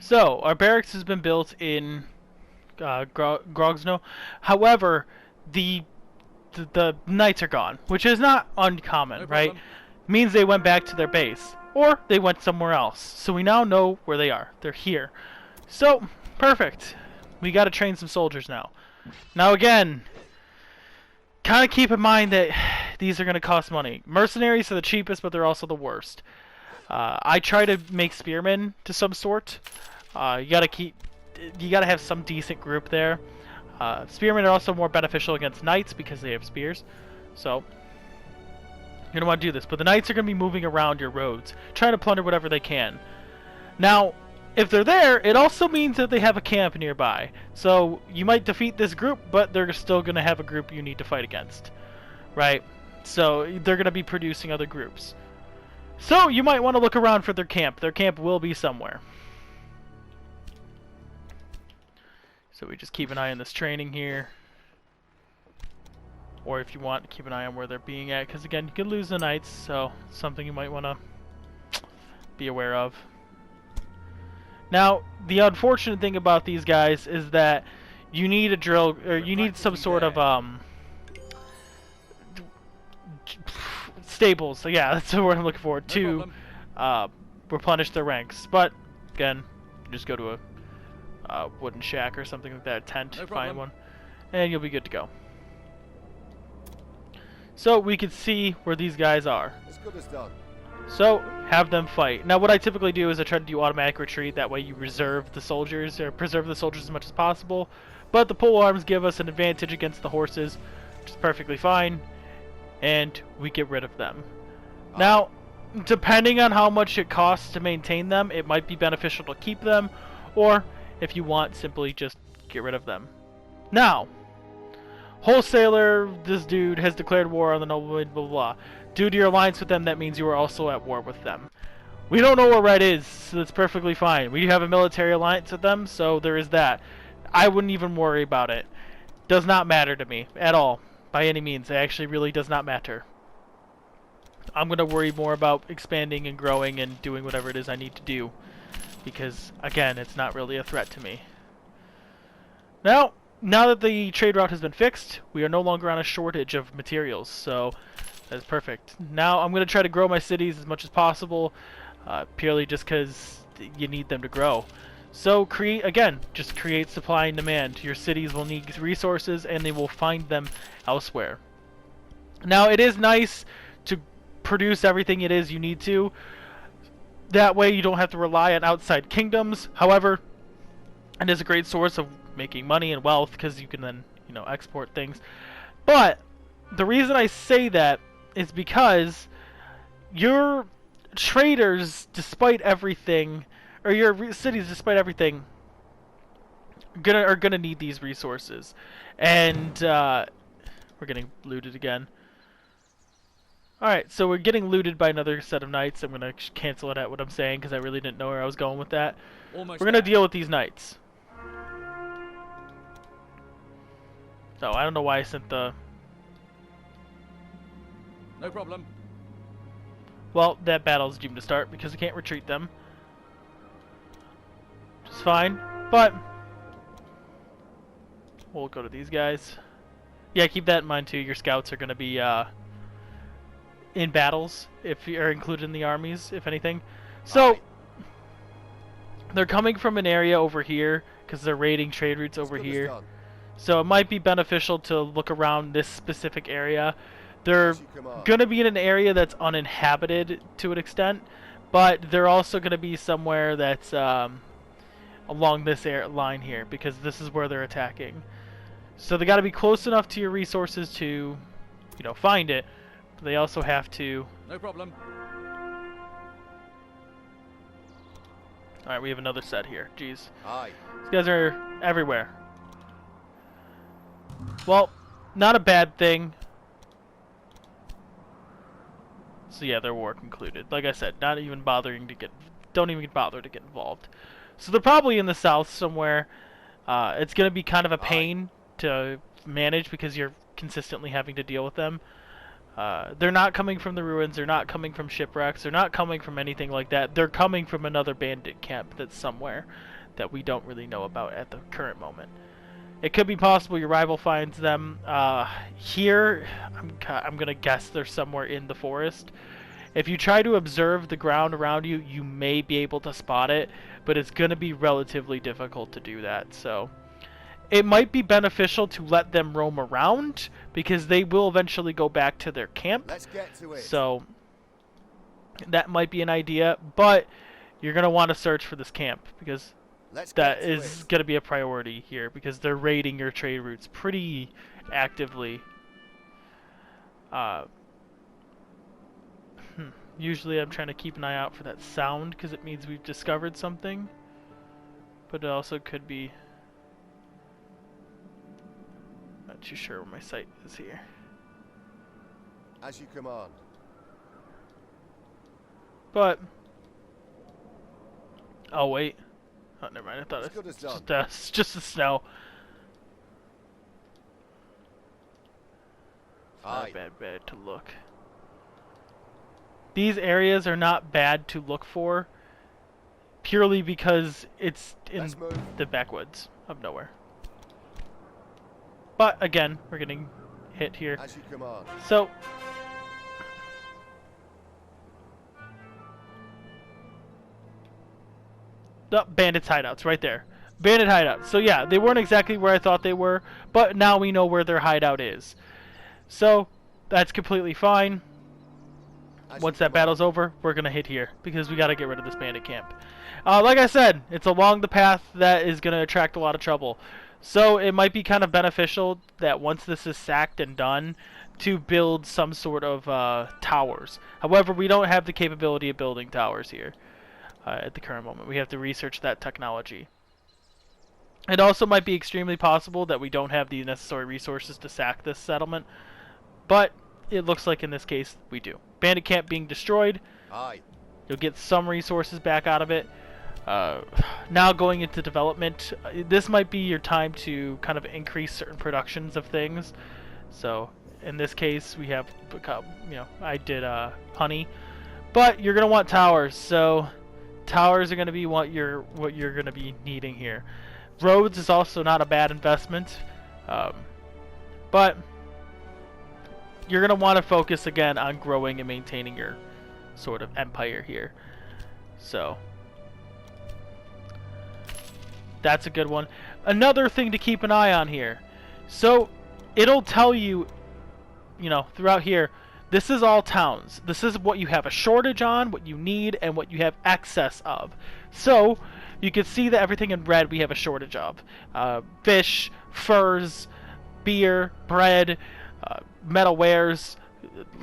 So, our barracks has been built in Grogno. However, the, the knights are gone, which is not uncommon, No right? problem. Means they went back to their base, or they went somewhere else. So we now know where they are. They're here. So, perfect. We got to train some soldiers now. Now again, kind of keep in mind that these are going to cost money. Mercenaries are the cheapest, but they're also the worst. I try to make spearmen to some sort. You gotta have some decent group there. Spearmen are also more beneficial against knights because they have spears. So you're gonna want to do this. But the knights are gonna be moving around your roads, trying to plunder whatever they can. Now, if they're there, it also means that they have a camp nearby. So you might defeat this group, but they're still gonna have a group you need to fight against, right? So they're gonna be producing other groups. So you might want to look around for their camp. Their camp will be somewhere. So we just keep an eye on this training here. Or if you want, keep an eye on where they're being at. Because again, you could lose the knights. So something you might want to be aware of. Now, the unfortunate thing about these guys is that you need a drill, or you need some sort of stables. So yeah, that's the word I'm looking for, to replenish their ranks. But again, just go to a wooden shack or something like that, a tent, find one, and you'll be good to go. So we can see where these guys are. As good as done. So have them fight. Now what I typically do is I try to do automatic retreat. That way you reserve the soldiers, or preserve the soldiers as much as possible. But the pole arms give us an advantage against the horses, which is perfectly fine. And we get rid of them. Now, depending on how much it costs to maintain them, it might be beneficial to keep them, or if you want, simply just get rid of them. Now, wholesaler, this dude has declared war on the noblemen, blah, blah, blah. Due to your alliance with them, that means you are also at war with them. We don't know where Red is, so that's perfectly fine. We have a military alliance with them, so there is that. I wouldn't even worry about it. Does not matter to me at all, by any means. It actually really does not matter. I'm going to worry more about expanding and growing and doing whatever it is I need to do. Because, again, it's not really a threat to me. Now that the trade route has been fixed, we are no longer on a shortage of materials, so that's perfect. Now I'm going to try to grow my cities as much as possible, purely just because you need them to grow. So just create supply and demand. Your cities will need resources, and they will find them elsewhere. Now it is nice to produce everything it is you need to. That way you don't have to rely on outside kingdoms. However, it is a great source of making money and wealth because you can then, export things. But the reason I say that is because your traders, despite everything, or your cities, despite everything, are gonna need these resources. And we're getting looted again. Alright, so we're getting looted by another set of knights. I'm gonna cancel it at what I'm saying because I really didn't know where I was going with that. We're gonna deal with these knights. So I don't know why I sent the... No problem. Well, that battle's doomed to start because I can't retreat them. Which is fine, but we'll go to these guys. Yeah, keep that in mind too. Your scouts are going to be in battles if you're included in the armies, if anything. So they're coming from an area over here because they're raiding trade routes over here. So it might be beneficial to look around this specific area. They're going to be in an area that's uninhabited to an extent, but they're also going to be somewhere that's along this line here because this is where they're attacking. So they got to be close enough to your resources to, find it. But they also have to. No problem. All right, we have another set here. Jeez, Aye. these guys are everywhere. Well, not a bad thing. So yeah, their war concluded. Like I said, not even bothering to don't even bother to get involved. So they're probably in the south somewhere. It's going to be kind of a pain to manage because you're consistently having to deal with them. They're not coming from the ruins, they're not coming from shipwrecks, they're not coming from anything like that. They're coming from another bandit camp that's somewhere that we don't really know about at the current moment. It could be possible your rival finds them here. I'm gonna guess they're somewhere in the forest. If you try to observe the ground around you, you may be able to spot it, but it's gonna be relatively difficult to do that. So it might be beneficial to let them roam around because they will eventually go back to their camp. Let's get to it. So that might be an idea, but you're gonna want to search for this camp because that is going to be a priority here because they're raiding your trade routes pretty actively. Usually I'm trying to keep an eye out for that sound because it means we've discovered something. But it also could be... Not too sure where my sight is here. As you command. But... Oh, wait. Oh, never mind. I thought it was just the snow. It's not bad to look. These areas are not bad to look for, purely because it's in the backwoods of nowhere. But again, we're getting hit here. As you command. So. The bandits' hideouts right there. Bandit hideouts. So yeah, they weren't exactly where I thought they were, but now we know where their hideout is. So that's completely fine. Once that battle's over, we're gonna hit here because we gotta get rid of this bandit camp. Like I said, it's along the path that is gonna attract a lot of trouble. So it might be kind of beneficial that once this is sacked and done, to build some sort of towers. However, we don't have the capability of building towers here. At the current moment. We have to research that technology. It also might be extremely possible that we don't have the necessary resources to sack this settlement, but it looks like in this case we do. Bandit camp being destroyed. Aye. You'll get some resources back out of it. Now going into development, this might be your time to kind of increase certain productions of things. So in this case we have, I did honey, but you're gonna want towers. So towers are going to be what you're going to be needing here. Roads is also not a bad investment, but you're going to want to focus again on growing and maintaining your sort of empire here. So that's a good one. Another thing to keep an eye on here. So it'll tell you, throughout here, this is all towns. This is what you have a shortage on, what you need, and what you have excess of. So, you can see that everything in red we have a shortage of. Fish, furs, beer, bread, metal wares,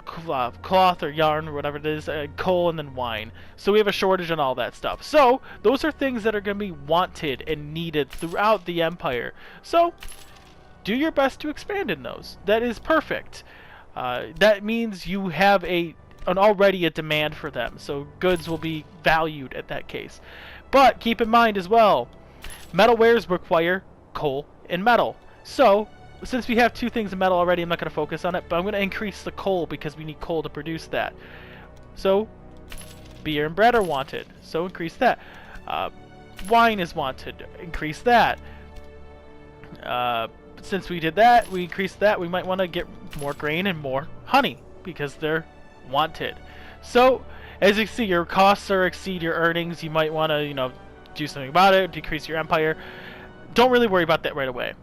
cloth or yarn or whatever it is, coal, and then wine. So we have a shortage on all that stuff. So, those are things that are going to be wanted and needed throughout the empire. So, do your best to expand in those. That is perfect. That means you have already a demand for them, so goods will be valued at that case. But keep in mind as well, metal wares require coal and metal. So since we have two things in metal already, I'm not going to focus on it, but I'm going to increase the coal because we need coal to produce that. So beer and bread are wanted, so increase that. Wine is wanted, increase that. Since we did that, we increased that, we might want to get more grain and more honey because they're wanted. So, as you see, your costs exceed your earnings. You might want to, do something about it, decrease your empire. Don't really worry about that right away.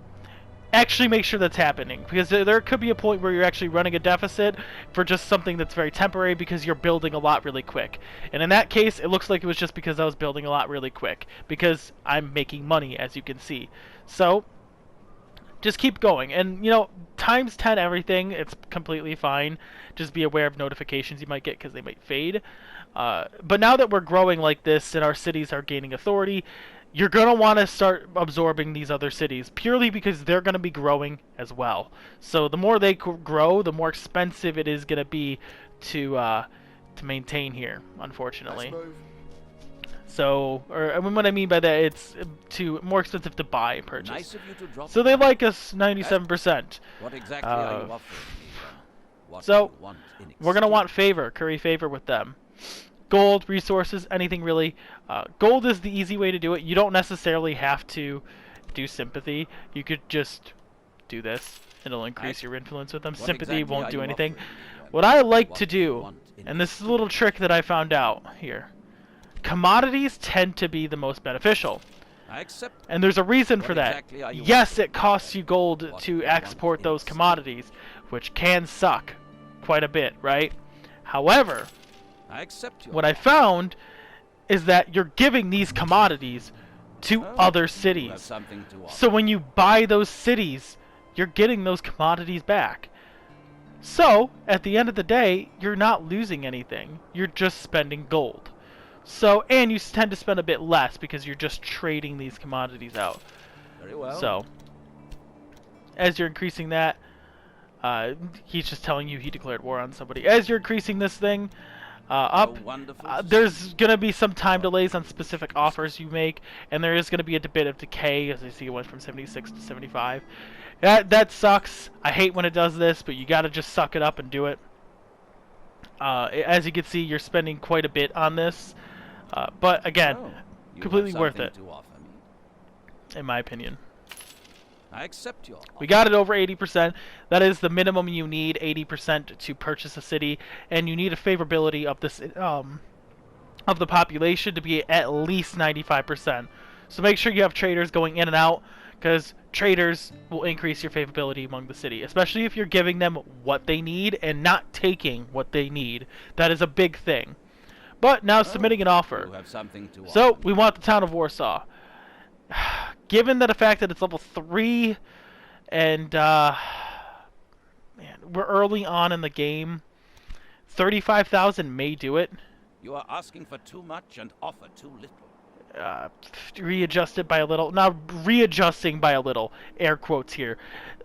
Actually make sure that's happening because there could be a point where you're actually running a deficit for just something that's very temporary because you're building a lot really quick. And in that case, it looks like it was just because I was building a lot really quick because I'm making money, as you can see. So, just keep going, and times 10 everything, it's completely fine. Just be aware of notifications you might get because they might fade. But now that we're growing like this and our cities are gaining authority, you're going to want to start absorbing these other cities purely because they're going to be growing as well. So the more they grow, the more expensive it is going to be to maintain here, unfortunately. So, what I mean by that, it's more expensive to buy and purchase. Nice of you to drop so they like us 97%. What exactly are you offering? So we're going to want favor, curry favor with them. Gold, resources, anything really. Gold is the easy way to do it. You don't necessarily have to do sympathy. You could just do this. It'll increase your influence with them. Sympathy won't do anything. What I like to do, and this is a little trick that I found out here, commodities tend to be the most beneficial. And there's a reason for that. Yes, it costs you gold to export those commodities, which can suck quite a bit, right? However, what I found is that you're giving these commodities to other cities. So when you buy those cities, you're getting those commodities back. So, at the end of the day, you're not losing anything. You're just spending gold. So, and you tend to spend a bit less because you're just trading these commodities out. Very well. So, as you're increasing that, he's just telling you he declared war on somebody. As you're increasing this thing up, there's going to be some time delays on specific offers you make, and there is going to be a bit of decay, as I see it went from 76 to 75. That sucks. I hate when it does this, but you got to just suck it up and do it. As you can see, you're spending quite a bit on this, but again, completely worth it, in my opinion. I accept your offer. We got it over 80%. That is the minimum you need, 80% to purchase a city, and you need a favorability of this of the population to be at least 95%. So make sure you have traders going in and out, because traders will increase your favorability among the city, especially if you're giving them what they need and not taking what they need. That is a big thing. But now submitting an offer. You have something to So offer we want the town of Warsaw. Given the fact that it's level 3 and man, we're early on in the game, 35,000 may do it. You are asking for too much and offer too little. Readjust it by a little. Now readjusting by a little, air quotes here.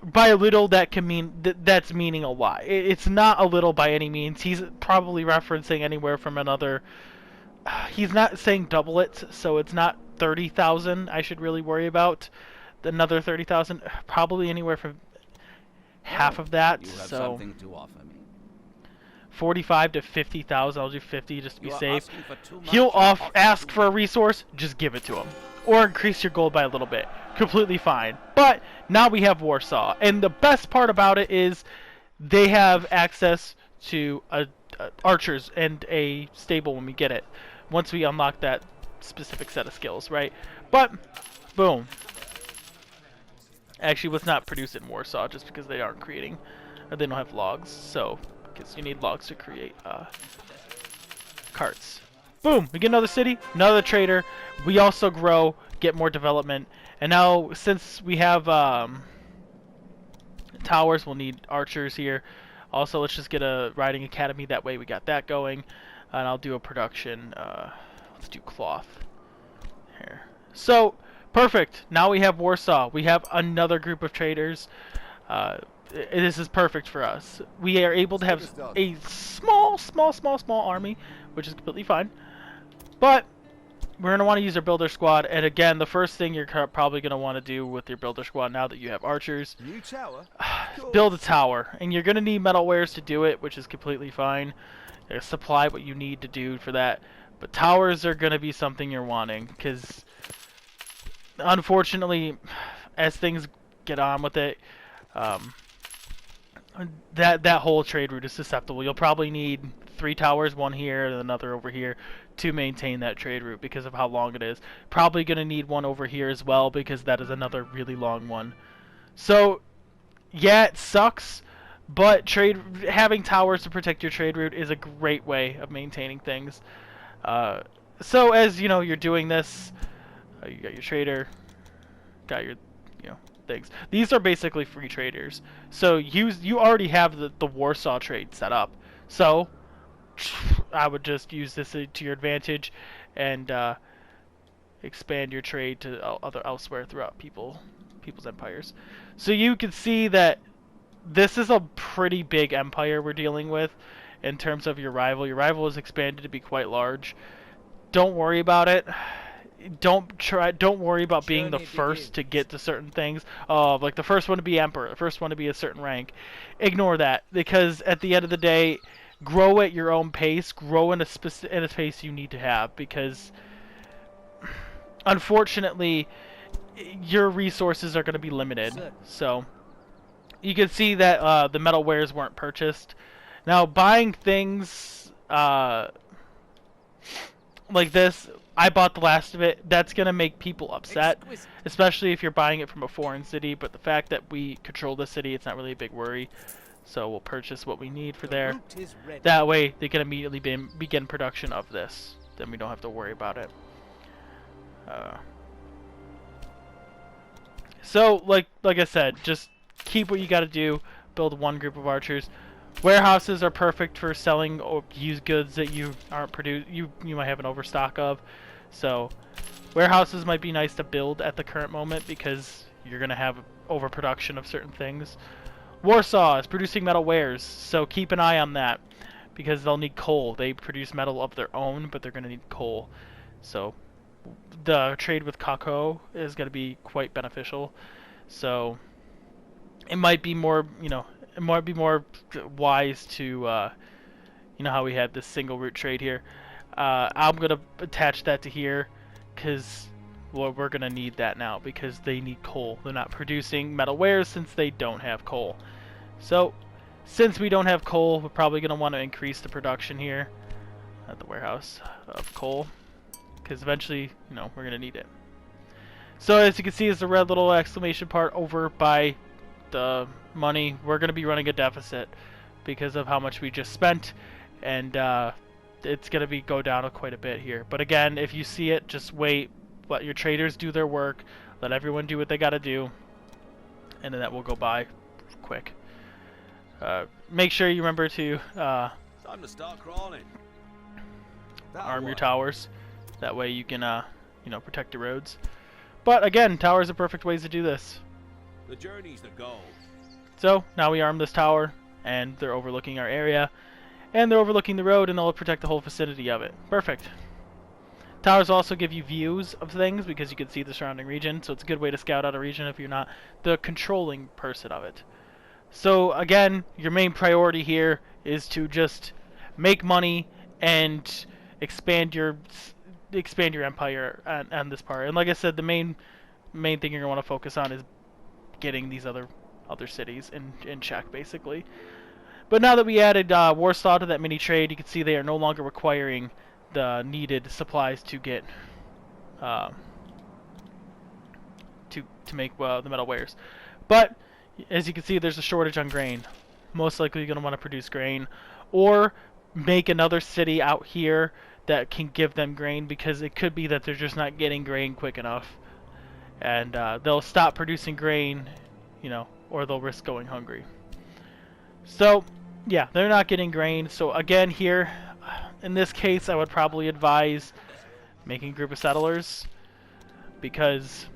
By a little, that can mean that's meaning a lot. It's not a little by any means. He's probably referencing anywhere from another. He's not saying double it, so it's not 30,000. I should really worry about another 30,000. Probably anywhere from half of that. You have so something to offer me. 45 to 50,000. I'll do 50 just to be You are safe. asking for too much He'll and offer ask too for a resource, just give it to him. Or increase your gold by a little bit. Completely fine. But now we have Warsaw. And the best part about it is they have access to archers and a stable when we get it. Once we unlock that specific set of skills, right? But, boom. Actually, let's not produce it in Warsaw just because they aren't creating, or they don't have logs. So, because you need logs to create carts. Boom! We get another city, another trader. We also grow, get more development. And now, since we have towers, we'll need archers here. Also, let's just get a riding academy. That way we got that going. And I'll do a production. Let's do cloth. Here. So, perfect. Now we have Warsaw. We have another group of traders. This is perfect for us. We are able to have a small army, which is completely fine. But we're going to want to use our builder squad. And again, the first thing you're probably going to want to do with your builder squad now that you have archers, New tower? build a tower. And you're going to need metal wares to do it, which is completely fine. Supply what you need to do for that. But towers are going to be something you're wanting, because unfortunately, as things get on with it, that whole trade route is susceptible. You'll probably need 3 towers, one here and another over here, to maintain that trade route because of how long it is. Probably going to need one over here as well, because that is another really long one. So, yeah, it sucks, but having towers to protect your trade route is a great way of maintaining things. So as you know, you're doing this, you got your trader, got your things. These are basically free traders. So you already have the Warsaw trade set up. So I would just use this to your advantage and expand your trade to elsewhere throughout people's empires. So you can see that this is a pretty big empire we're dealing with in terms of your rival. Your rival is expanded to be quite large. Don't worry about it. don't worry about being the Journey first to begins. get to certain things. Like the first one to be emperor, the first one to be a certain rank. Ignore that, because at the end of the day, grow at your own pace. Grow in a pace you need to have, because unfortunately your resources are going to be limited. Certainly. So you can see that the metal wares weren't purchased. Now buying things like this, I bought the last of it. That's going to make people upset, Exquisite. especially if you're buying it from a foreign city. But the fact that we control the city, it's not really a big worry. So we'll purchase what we need for The there. route is ready. That way they can immediately begin production of this. Then we don't have to worry about it. So like I said, just keep what you got to do. Build one group of archers. Warehouses are perfect for selling or used goods that you aren't you might have an overstock of. So warehouses might be nice to build at the current moment because you're gonna have overproduction of certain things. Warsaw is producing metal wares, so keep an eye on that because they'll need coal. They produce metal of their own, but they're gonna need coal. So the trade with Kako is gonna be quite beneficial. So it might be more, it might be more wise to, how we had this single route trade here. I'm gonna attach that to here, because we're gonna need that now because they need coal. They're not producing metal wares since they don't have coal. So, since we don't have coal, we're probably gonna want to increase the production here at the warehouse of coal, because eventually, we're gonna need it. So as you can see, is the red little exclamation part over by the money. We're going to be running a deficit because of how much we just spent, and it's going to go down quite a bit here. But again, if you see it, just wait, let your traders do their work, let everyone do what they got to do, and then that will go by quick. Make sure you remember to Time to start crawling. arm your towers. That way you can protect your roads. But again, towers are perfect ways to do this. The journey's the goal. So now we arm this tower, and they're overlooking our area, and they're overlooking the road, and they'll protect the whole vicinity of it. Perfect. Towers also give you views of things because you can see the surrounding region, so it's a good way to scout out a region if you're not the controlling person of it. So again, your main priority here is to just make money and expand your empire on this part. And like I said, the main thing you're going to want to focus on is getting these other cities in check, basically. But now that we added Warsaw to that mini trade, you can see they are no longer requiring the needed supplies to get to make the metal wares. But as you can see, there's a shortage on grain. Most likely you're going to want to produce grain, or make another city out here that can give them grain, because it could be that they're just not getting grain quick enough, and they'll stop producing grain, or they'll risk going hungry. So yeah, they're not getting grain. So again, here in this case, I would probably advise making a group of settlers, because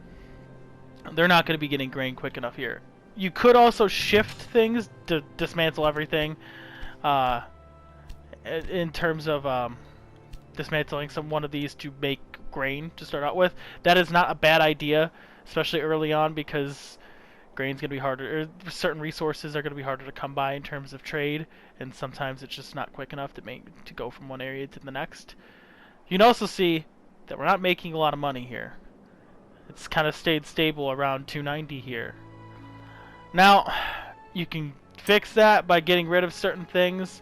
they're not going to be getting grain quick enough here. You could also shift things to dismantle everything, in terms of dismantling one of these to make grain to start out with. That is not a bad idea, especially early on, because grain's going to be harder, or certain resources are going to be harder to come by in terms of trade, and sometimes it's just not quick enough to go from one area to the next. You can also see that we're not making a lot of money here. It's kind of stayed stable around 290 here. Now, you can fix that by getting rid of certain things,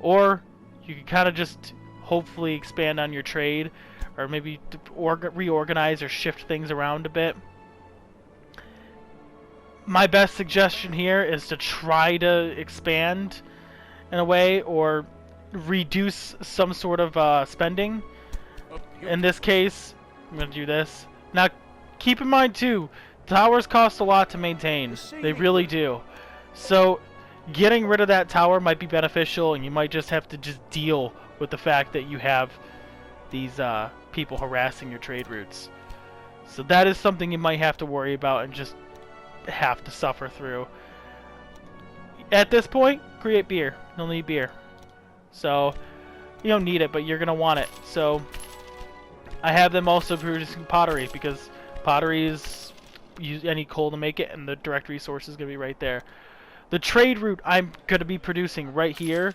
or you can kind of just hopefully expand on your trade, or maybe reorganize or shift things around a bit. My best suggestion here is to try to expand in a way, or reduce some sort of spending. In this case, I'm going to do this. Now, keep in mind too, towers cost a lot to maintain. They really do. So getting rid of that tower might be beneficial, and you might just have to deal with the fact that you have these people harassing your trade routes. So that is something you might have to worry about and just have to suffer through. At this point, create beer. You'll need beer. So you don't need it, but you're gonna want it. So I have them also producing pottery because pottery is use any coal to make it, and the direct resource is going to be right there. The trade route I'm going to be producing right here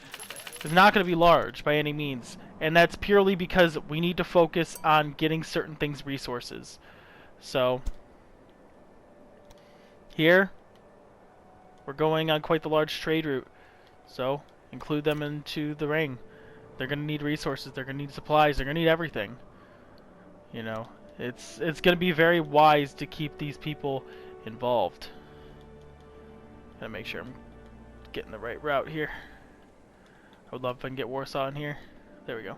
is not going to be large by any means, and that's purely because we need to focus on getting certain things resources. So here we're going on quite the large trade route, so include them into the ring. They're going to need resources, they're going to need supplies, they're going to need everything. You know, it's going to be very wise to keep these people involved. Gotta make sure I'm getting the right route here. I would love if I can get Warsaw in here. There we go.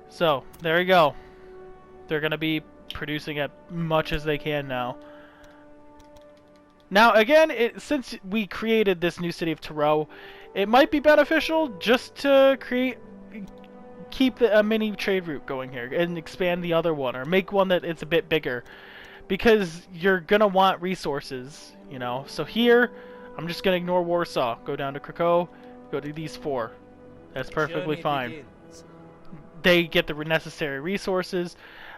So, there we go. They're going to be producing as much as they can now. Now, again, since we created this new city of Taro, it might be beneficial just to keep a mini trade route going here and expand the other one, or make one that it's a bit bigger, because you're gonna want resources, you know. So here, I'm just gonna ignore Warsaw, go down to Krakow, go to these 4. That's perfectly fine. They get the necessary resources.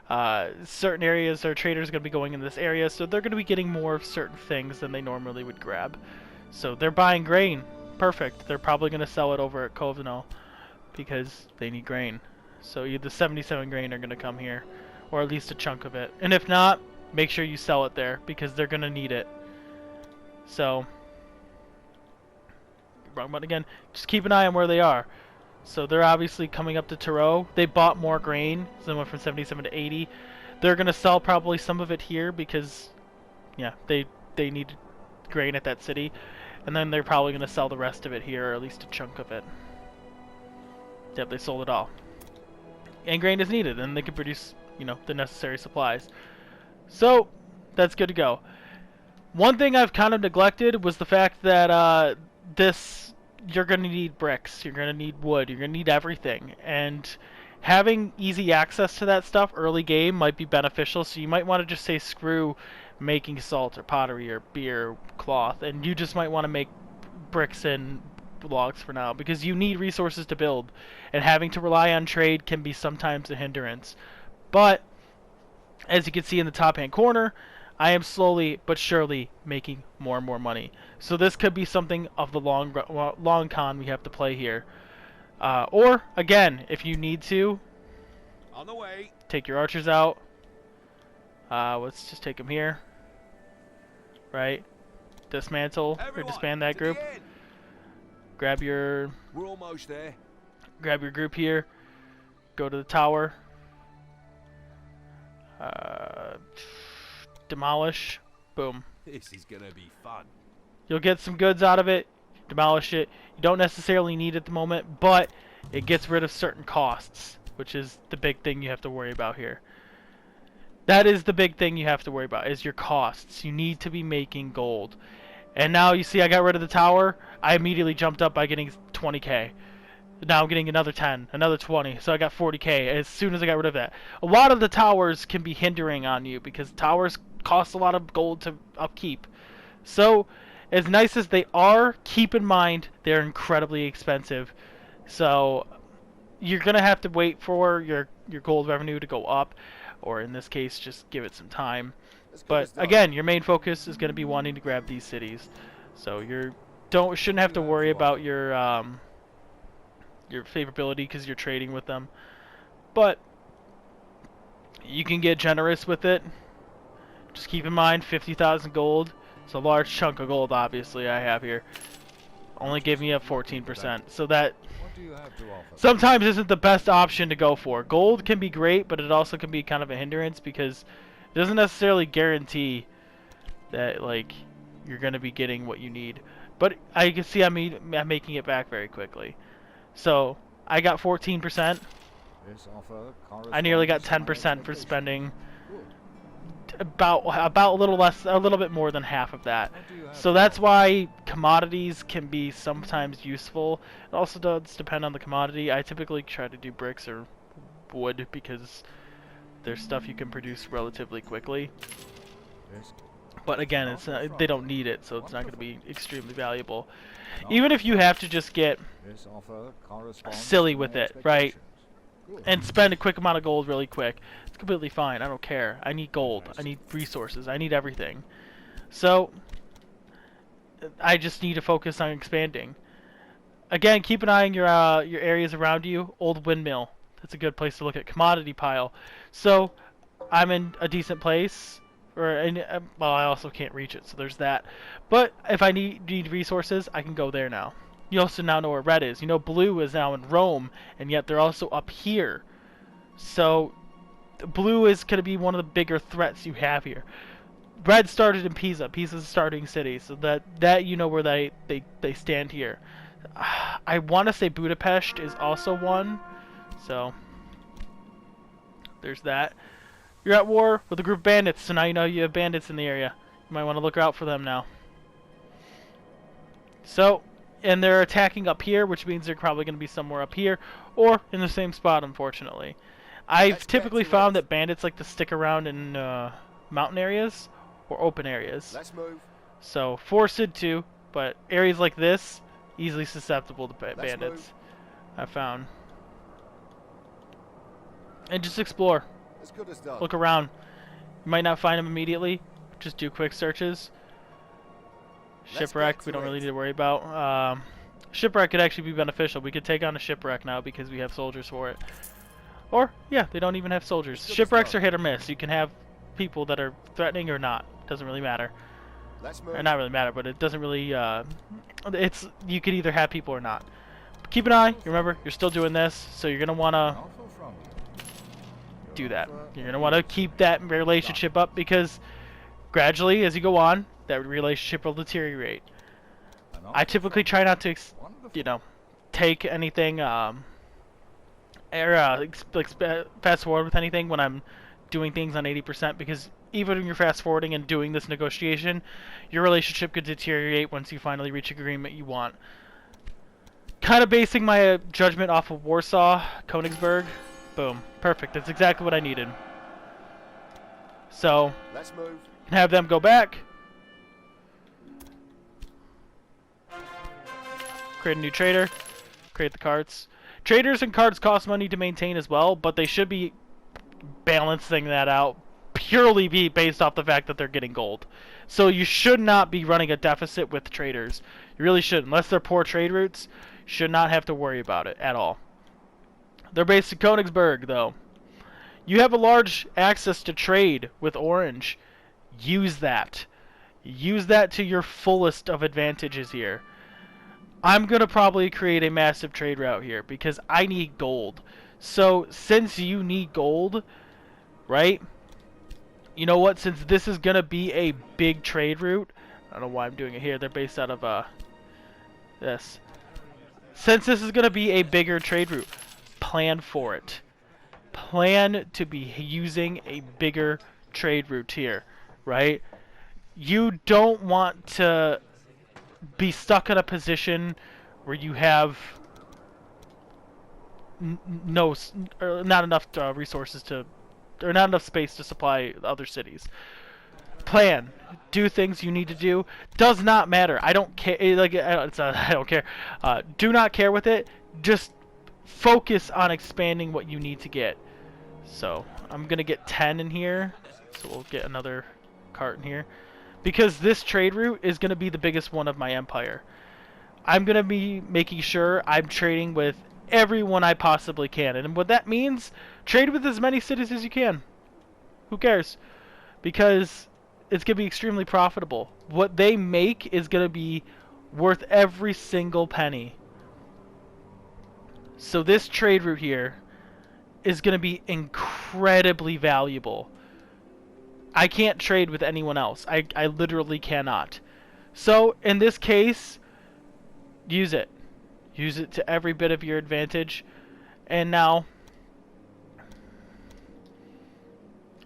Certain areas, their traders are going to be going in this area, so they're going to be getting more of certain things than they normally would grab. So they're buying grain. Perfect. They're probably going to sell it over at Kovno because they need grain. So the 77 grain are going to come here, or at least a chunk of it. And if not, make sure you sell it there because they're going to need it. So, wrong button again. Just keep an eye on where they are. So they're obviously coming up to Taro. They bought more grain, so they went from 77 to 80. They're going to sell probably some of it here because, yeah, they need grain at that city. And then they're probably going to sell the rest of it here, or at least a chunk of it. Yep, they sold it all. And grain is needed, and they can produce, you know, the necessary supplies. So, that's good to go. One thing I've kind of neglected was the fact that you're going to need bricks, you're going to need wood, you're going to need everything, and having easy access to that stuff early game might be beneficial. So you might want to just say screw making salt or pottery or beer or cloth, and you just might want to make bricks and logs for now, because you need resources to build, and having to rely on trade can be sometimes a hindrance. But as you can see in the top hand corner, I am slowly but surely making more and more money. So this could be something of the long con we have to play here. Or, again, if you need to, On the way. take your archers out. Let's just take them here. Right? Dismantle or disband that group. Grab your We're almost there. group here. Go to the tower. Demolish. Boom. This is gonna be fun. You'll get some goods out of it. Demolish it. You don't necessarily need it at the moment, but it gets rid of certain costs, which is the big thing you have to worry about here. That is the big thing you have to worry about, is your costs. You need to be making gold. And now you see I got rid of the tower. I immediately jumped up by getting 20k. Now I'm getting another 10, another 20, so I got 40k as soon as I got rid of that. A lot of the towers can be hindering on you because towers cost a lot of gold to upkeep. So, as nice as they are, keep in mind they're incredibly expensive. So, you're going to have to wait for your gold revenue to go up, or in this case, just give it some time. But again, your main focus is going to be wanting to grab these cities. So, shouldn't have to worry about your favorability because you're trading with them. But you can get generous with it. Just keep in mind 50,000 gold. It's a large chunk of gold, obviously, I have here. Only give me up 14%. So that sometimes isn't the best option to go for. Gold can be great, but it also can be kind of a hindrance because it doesn't necessarily guarantee that like you're going to be getting what you need. But I can see I'm making it back very quickly. So I got 14%. I nearly got 10% for spending about a little bit more than half of that. So that's why commodities can be sometimes useful. It also does depend on the commodity. I typically try to do bricks or wood because there's stuff you can produce relatively quickly. But again, it's they don't need it, so it's not going to be extremely valuable. Even if you have to just get silly with it, right? and spend a quick amount of gold really quick. It's completely fine. I don't care. I need gold. I need resources. I need everything. So I just need to focus on expanding. Again, keep an eye on your areas around you. Old windmill. That's a good place to look at. Commodity pile. So I'm in a decent place. Well, I also can't reach it, so there's that. But if I need resources, I can go there now. You also now know where red is. You know blue is now in Rome, and yet they're also up here. So blue is going to be one of the bigger threats you have here. Red started in Pisa. Pisa's a starting city, so that you know where they stand here. I want to say Budapest is also one, so there's that. You're at war with a group of bandits, so now you know you have bandits in the area. You might want to look out for them now. So, and they're attacking up here, which means they're probably going to be somewhere up here, or in the same spot, unfortunately. I've typically found that bandits like to stick around in mountain areas or open areas. Let's move. So, forested too, but areas like this, easily susceptible to bandits, I've found. And just explore. As good as done. Look around. You might not find them immediately. Just do quick searches. Shipwreck, we don't really need to worry about. Shipwreck could actually be beneficial. We could take on a shipwreck now because we have soldiers for it. Or, yeah, they don't even have soldiers. Shipwrecks are hit or miss. You can have people that are threatening or not. Doesn't really matter. Let's move. Or not really matter, but it doesn't really, you could either have people or not. But keep an eye. Remember, you're still doing this, so you're going to want to do that. You're going to want to keep that relationship up because gradually, as you go on, that relationship will deteriorate. I typically try not to, take anything, fast forward with anything when I'm doing things on 80% because even when you're fast forwarding and doing this negotiation, your relationship could deteriorate once you finally reach an agreement you want. Kind of basing my judgment off of Warsaw, Königsberg. Boom. Perfect. That's exactly what I needed. So, let's move. Have them go back. Create a new trader. Create the carts. Traders and cards cost money to maintain as well, but they should be balancing that out purely based off the fact that they're getting gold. So you should not be running a deficit with traders. You really should. Unless they're poor trade routes, you should not have to worry about it at all. They're based in Königsberg, though. You have a large access to trade with Orange. Use that. Use that to your fullest of advantages here. I'm going to probably create a massive trade route here because I need gold. So, since you need gold, right? You know what? Since this is going to be a big trade route, I don't know why I'm doing it here. They're based out of this. Since this is going to be a bigger trade route, plan for it. Plan to be using a bigger trade route here, right? You don't want to be stuck in a position where you have not enough resources to, or not enough space to supply other cities. Plan, do things you need to do. Does not matter. I don't care. I don't care. Do not care with it. Just focus on expanding what you need to get. So I'm gonna get 10 in here. So we'll get another cart in here. Because this trade route is going to be the biggest one of my empire. I'm going to be making sure I'm trading with everyone I possibly can. And what that means, trade with as many cities as you can. Who cares? Because it's going to be extremely profitable. What they make is going to be worth every single penny. So this trade route here is going to be incredibly valuable. I can't trade with anyone else. I literally cannot. So, in this case, use it. Use it to every bit of your advantage. And now,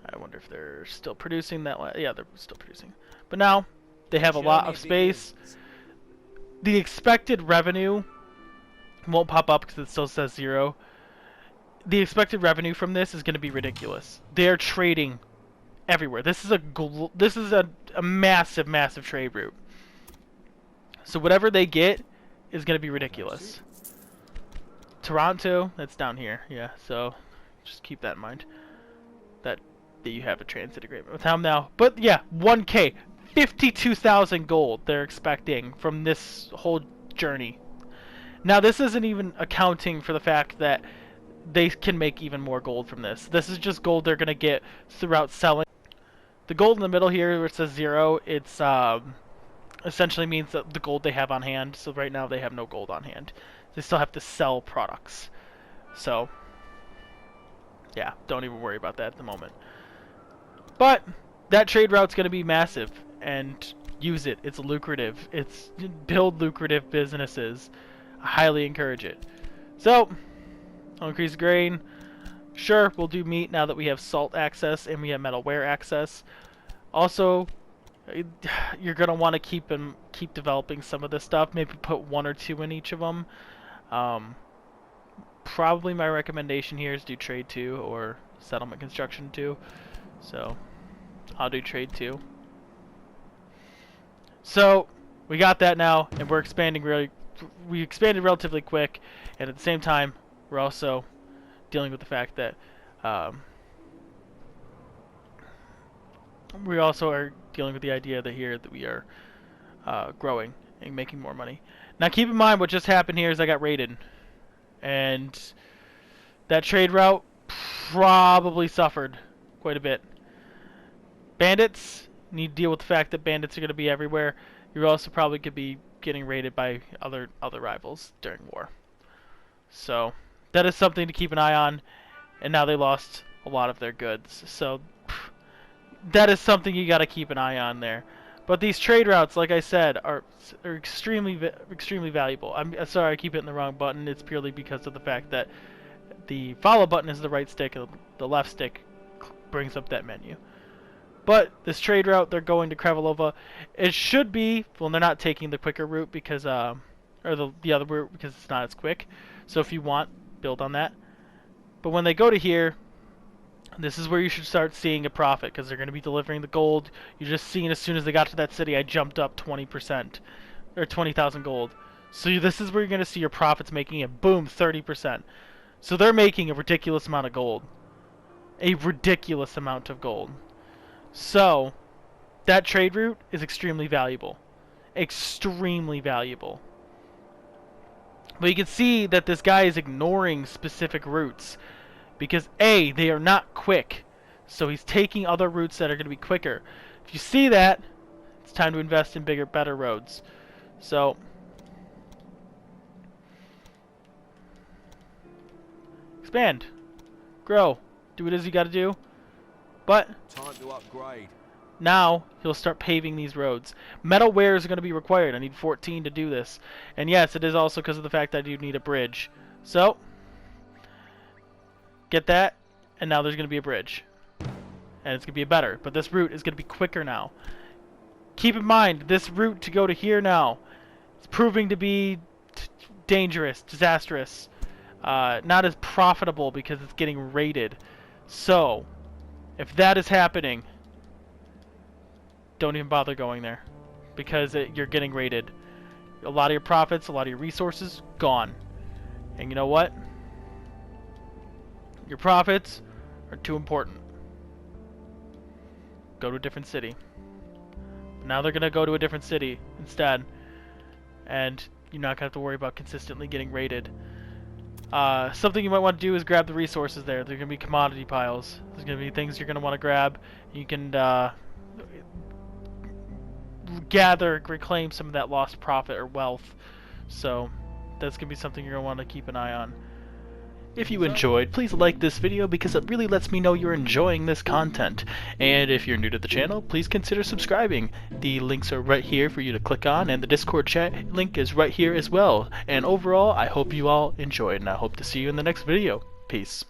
I wonder if they're still producing that. Yeah, they're still producing. But now, they have a lot of space. The expected revenue won't pop up because it still says 0. The expected revenue from this is going to be ridiculous. They're trading everywhere. This is a massive trade route. So whatever they get is going to be ridiculous. Toronto, that's down here. Yeah, so just keep that in mind. That you have a transit agreement with them now. But yeah, 1K, 52,000 gold they're expecting from this whole journey. Now this isn't even accounting for the fact that they can make even more gold from this. This is just gold they're gonna get throughout selling. The gold in the middle here where it says 0, it's essentially means that the gold they have on hand. So right now they have no gold on hand. They still have to sell products. So yeah, don't even worry about that at the moment. But that trade route's going to be massive, and use it. It's lucrative. It's build lucrative businesses. I highly encourage it. So, I'll increase grain. Sure, we'll do meat now that we have salt access and we have metalware access. Also, you're going to want to keep developing some of this stuff. Maybe put 1 or 2 in each of them. Probably my recommendation here is do trade 2 or settlement construction 2. So I'll do trade 2. So we got that now, and we're expanding we expanded relatively quick, and at the same time we're also dealing with the fact that we also are dealing with the idea that we are growing and making more money. Now keep in mind what just happened here is I got raided, and that trade route probably suffered quite a bit. Bandits, need to deal with the fact that bandits are going to be everywhere. You also probably could be getting raided by other rivals during war. So that is something to keep an eye on. And now they lost a lot of their goods. So that is something you got to keep an eye on there. But these trade routes, like I said, are extremely valuable. I'm sorry I keep hitting the wrong button. It's purely because of the fact that the follow button is the right stick, and the left stick brings up that menu. But this trade route, they're going to Krevalova. It should be, well, they're not taking the quicker route because, or the other route because it's not as quick. So if you want, build on that. But when they go to here, this is where you should start seeing a profit because they're going to be delivering the gold. You're just seeing as soon as they got to that city, I jumped up 20% or 20,000 gold. So this is where you're going to see your profits making it, boom, 30%. So they're making a ridiculous amount of gold. A ridiculous amount of gold. So that trade route is extremely valuable. Extremely valuable. But you can see that this guy is ignoring specific routes. Because A, they are not quick. So he's taking other routes that are going to be quicker. If you see that, it's time to invest in bigger, better roads. So expand. Grow. Do what it is you got to do. But Time to upgrade. now he'll start paving these roads. Metalware is going to be required. I need 14 to do this. And yes, it is also because of the fact that I do need a bridge. So get that, and now there's going to be a bridge. And it's going to be better. But this route is going to be quicker now. Keep in mind, this route to go to here now is proving to be dangerous, disastrous. Not as profitable because it's getting raided. So if that is happening, don't even bother going there because you're getting raided. A lot of your profits, a lot of your resources, gone. And you know what? Your profits are too important. Go to a different city. Now they're going to go to a different city instead. And you're not going to have to worry about consistently getting raided. Something you might want to do is grab the resources there. They're going to be commodity piles. There's going to be things you're going to want to grab. You can gather, reclaim some of that lost profit or wealth. So that's going to be something you're going to want to keep an eye on. If you enjoyed, please like this video because it really lets me know you're enjoying this content. And if you're new to the channel, please consider subscribing. The links are right here for you to click on, and the Discord chat link is right here as well. And overall, I hope you all enjoyed, and I hope to see you in the next video. Peace.